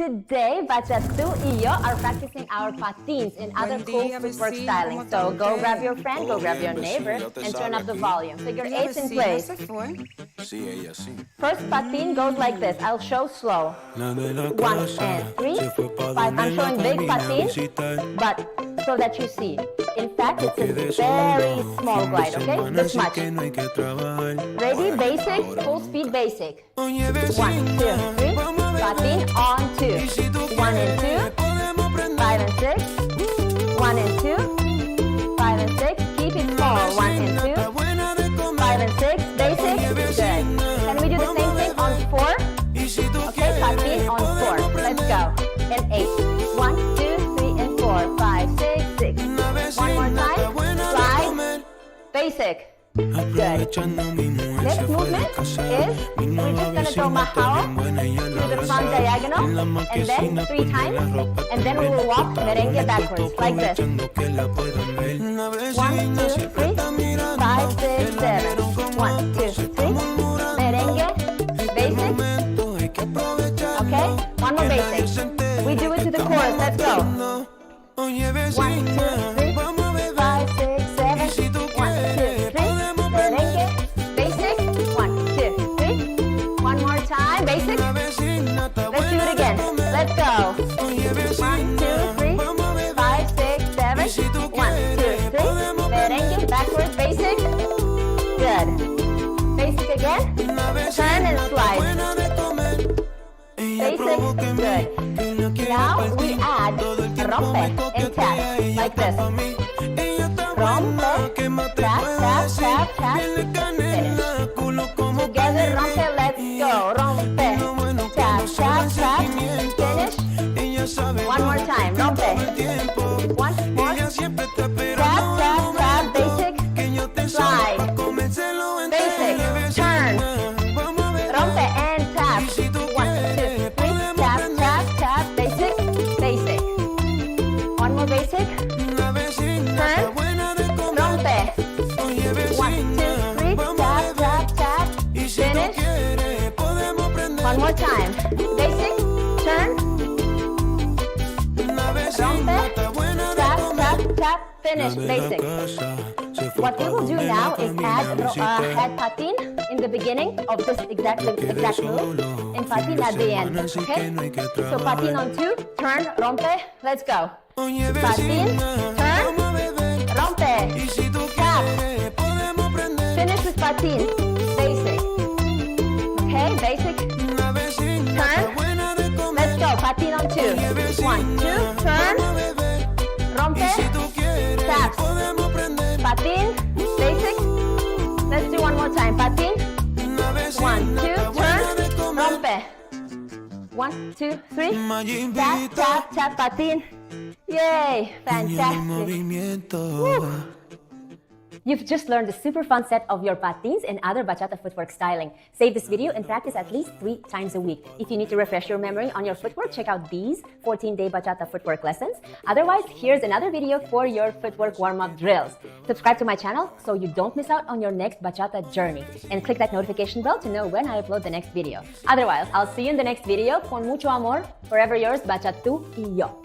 Today, Bachata y yo are practicing our patins and other cool footwork styling. So go grab your friend, go grab your neighbor, and turn up the volume. Figure eights in place. First patin goes like this. I'll show slow. 1 and 3, 5. I'm showing big patin, but so that you see. In fact, it's a very small glide, okay? This much. Ready? Basic, full speed basic. 1, 2, 3. Patin on 2. 1 and 2. 5 and 6. 1 and 2. 5 and 6. Keep it small. 1 and 2. 5 and 6. Basic. Good. Can we do the same thing on 4? Okay, patin on 4. Let's go. And 8. 1, 2, 3, and 4. 5, 6, 6. One more time. Slide. Basic. Good. Next movement is we're just going to go Majao to the front diagonal and then 3 times, and then we will walk Merengue backwards like this. 1, 2, 3, 5, 6, 7. 1, 2, 3. Merengue. Basic. Okay? One more basic. We do it to the chorus. Let's go. 1, 2, 3, 5, 6, 7. 1, 2, 3. Merengue. Basic. 1, 2, 3. One more time. Basic. Let's do it again. Let's go. 1, 2, 3, 5, 6, 7. 1, 2, 3. Merengue. Backwards. Basic. Good. Basic again. Turn and slide. Basic. Good. Now we add rompe and tap like this. Rompe, tap, tap, tap, tap, finish. Together, rompe, let's go. Rompe, tap, tap, tap, finish. One more time, rompe. One more. Tap, tap, tap, basic, slide. Basic, turn. Rompe and tap. 1, 2, 3, tap, tap, tap, basic, basic. One more basic. Turn. Rompe. 1, 2, 3, tap, tap, tap, finish. One more time. Basic, turn. Rompe, tap, tap, tap, finish, basic. What we will do now is add patin in the beginning of this exact move and patin at the end, okay? So patin on 2, turn, rompe, let's go. Patin, turn, rompe, tap, finish with patin, basic, okay, basic, turn, let's go, patin on 2, 1, 2, turn, rompe, tap, patin, basic, let's do one more time, patin, 1, 2, turn, rompe, 1, 2, 3, tap, tap, tap, patin, yay, fantastic. Woo. You've just learned a super fun set of your patins and other bachata footwork styling. Save this video and practice at least 3 times a week. If you need to refresh your memory on your footwork, check out these 14-day bachata footwork lessons. Otherwise, here's another video for your footwork warm-up drills. Subscribe to my channel so you don't miss out on your next bachata journey. And click that notification bell to know when I upload the next video. Otherwise, I'll see you in the next video. Con mucho amor, forever yours, Bachata y yo.